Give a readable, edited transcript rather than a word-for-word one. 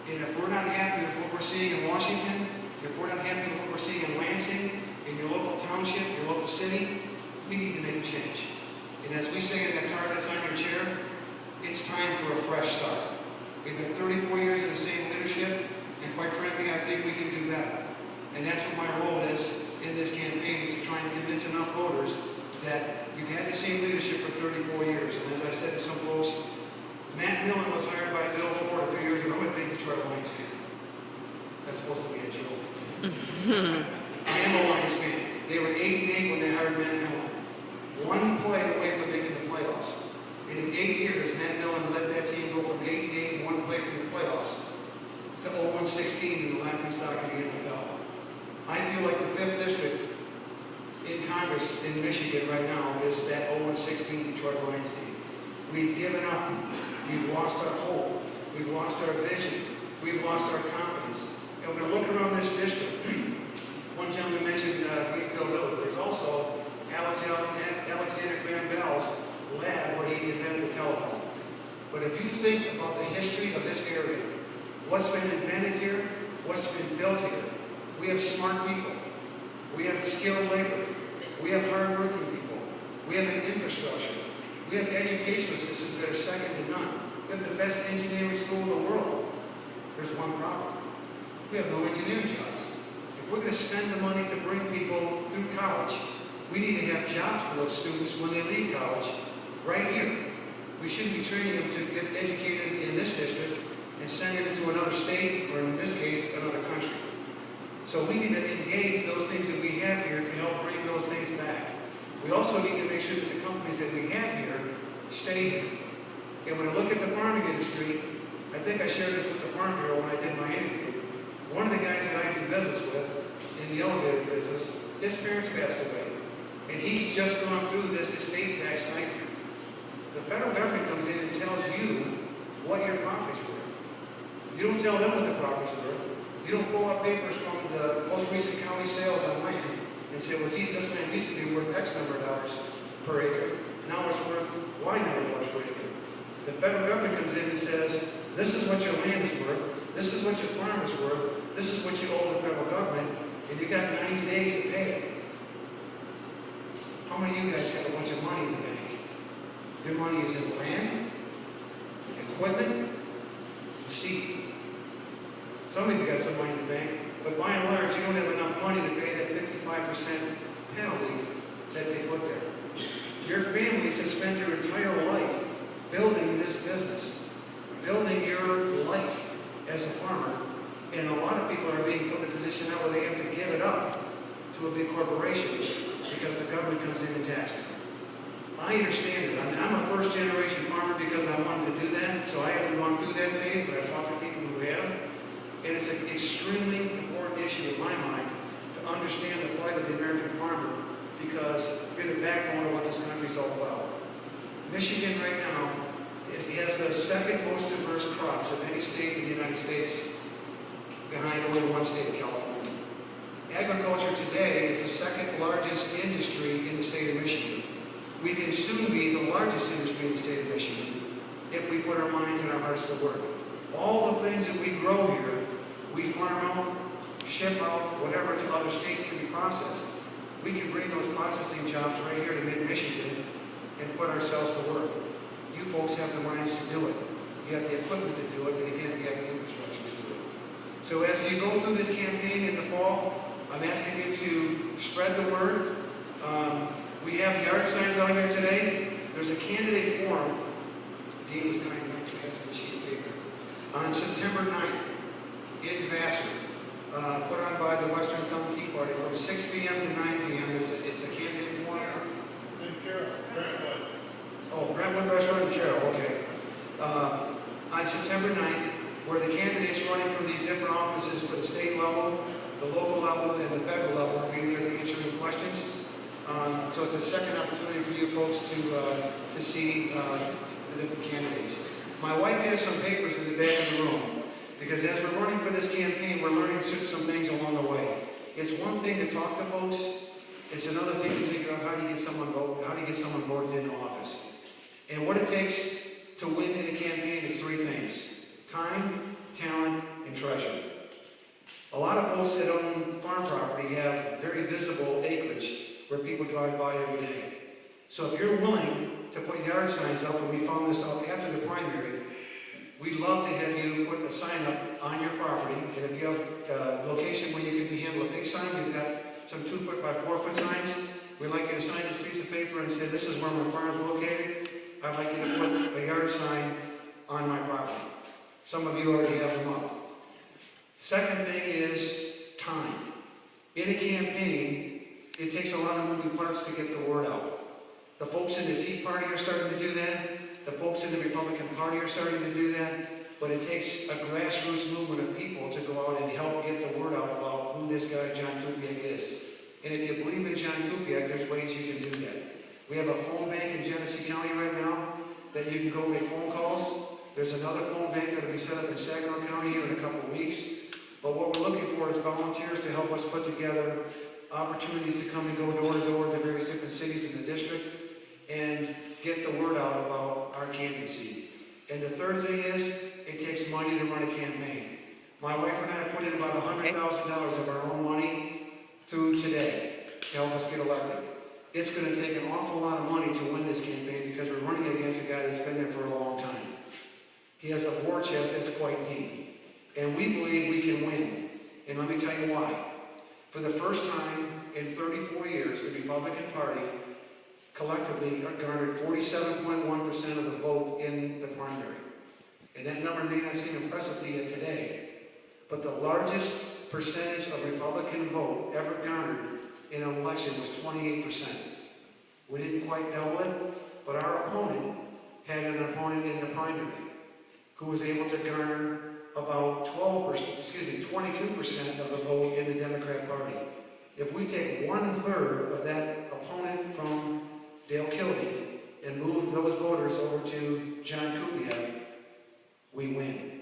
And if we're not happy with what we're seeing in Washington, if we're not happy with what we're seeing in Lansing, in your local township, your local city, we need to make a change. And as we say in that card that's on your chair, it's time for a fresh start. We've been 34 years in the same leadership, and quite frankly, I think we can do better. And that's what my role is in this campaign, is to try and convince enough voters that we've had the same leadership for 34 years. And as I said to some folks, Matt Millen was hired by Bill Ford a few years ago. I'm a big Detroit Lions fan. That's supposed to be a joke. I am a Lions fan. They were 8-8 when they hired Matt Millen. One play away from making the playoffs. And in 8 years, Matt Millen led that team go from 8-8, one play from the playoffs, to 0-16 in the laughing stock of the NFL. I feel like the 5th district in Congress in Michigan right now is that 0-16 Detroit Lions team. We've given up. We've lost our hope. We've lost our vision. We've lost our confidence. And when I look around this district, one gentleman mentioned Greenfield Village. There's also Alexander Graham Bell's lab where he invented the telephone. But if you think about the history of this area, what's been invented here, what's been built here, we have smart people. We have skilled labor. We have hard-working people. We have an infrastructure. We have educational systems that are second to none. We have the best engineering school in the world. There's one problem. We have no engineering jobs. If we're going to spend the money to bring people through college, we need to have jobs for those students when they leave college right here. We shouldn't be training them to get educated in this district and send them to another state, or in this case, another country. So we need to engage those things that we have here to help bring those things back. We also need to make sure that the companies that we have here stay here. And when I look at the farming industry, I think I shared this with the Farm Bureau when I did my interview. One of the guys that I do business with in the elevator business, his parents passed away. And he's just gone through this estate tax nightmare. The federal government comes in and tells you what your property's worth. You don't tell them what the property's worth. You don't pull up papers from the most recent county sales on land and say, well, geez, this land used to be worth X number of dollars per acre. Now it's worth Y number of dollars per acre. The federal government comes in and says, this is what your land is worth. This is what your farm is worth. This is what you owe the federal government. And you got 90 days to pay it. How many of you guys have a bunch of money in the bank? Your money is in land, equipment, and seed. Some of you got some money in the bank, but by and large, you don't have enough money to pay that 55% penalty that they put there. Your families have spent your entire life building this business, building your life as a farmer, and a lot of people are being put in a position now where they have to give it up to a big corporation because the government comes in and taxes them. I understand it. I mean, I'm a first-generation farmer because I wanted to do that, so I haven't gone through that phase, but I've talked to people who have. And it's an extremely important issue in my mind to understand the plight of the American farmer because we're the backbone of what this country is all about. Michigan right now has the second most diverse crops of any state in the United States, behind only one state of California. Agriculture today is the second largest industry in the state of Michigan. We can soon be the largest industry in the state of Michigan if we put our minds and our hearts to work. All the things that we grow here, we farm out, ship out, whatever, to other states to be processed. We can bring those processing jobs right here to mid-Michigan and put ourselves to work. You folks have the minds to do it. You have the equipment to do it, and again, you have the infrastructure to do it. So as you go through this campaign in the fall, I'm asking you to spread the word. We have yard signs out here today. There's a candidate forum. Dean was kind enough to pass me the sheet of paper. On September 9th in Vassar, put on by the Western Thumb Tea Party from 6 p.m. to 9 p.m. It's a candidate forum. In Carroll, Brentwood. Oh, Brentwood Restaurant in Carroll, okay. On September 9th, where the candidates running from these different offices for the state level, the local level, and the federal level will be there answering questions. So it's a second opportunity for you folks to see the different candidates. My wife has some papers in the back of the room, because as we're running for this campaign, we're learning some things along the way. It's one thing to talk to folks. It's another thing to figure out how do you get someone voted into office. And what it takes to win in a campaign is three things: time, talent, lot of folks that own farm property have very visible acreage where people drive by every day. So if you're willing to put yard signs up, and we found this out after the primary, we'd love to have you put a sign up on your property. And if you have a location where you can handle a big sign, we've got some 2-foot by 4-foot signs. We'd like you to sign this piece of paper and say, this is where my farm is located. I'd like you to put a yard sign on my property. Some of you already have them up. Second thing is time. In a campaign, it takes a lot of moving parts to get the word out. The folks in the Tea Party are starting to do that. The folks in the Republican Party are starting to do that. But it takes a grassroots movement of people to go out and help get the word out about who this guy John Kupiec is. And if you believe in John Kupiec, there's ways you can do that. We have a phone bank in Genesee County right now that you can go make phone calls. There's another phone bank that will be set up in Tuscola County here in a couple of weeks. But what we're looking for is volunteers to help us put together opportunities to come and go door to door to various different cities in the district and get the word out about our candidacy. And the third thing is, it takes money to run a campaign. My wife and I put in about $100,000 of our own money through today to help us get elected. It's going to take an awful lot of money to win this campaign because we're running against a guy that's been there for a long time. He has a war chest that's quite deep. And we believe we can win. And let me tell you why. For the first time in 34 years, the Republican Party collectively garnered 47.1% of the vote in the primary. And that number may not seem impressive to you today, but the largest percentage of Republican vote ever garnered in an election was 28%. We didn't quite double it, but our opponent had an opponent in the primary who was able to garner about 22% of the vote in the Democrat Party. If we take 1/3 of that opponent from Dale Kildee and move those voters over to John Kupiec, we win.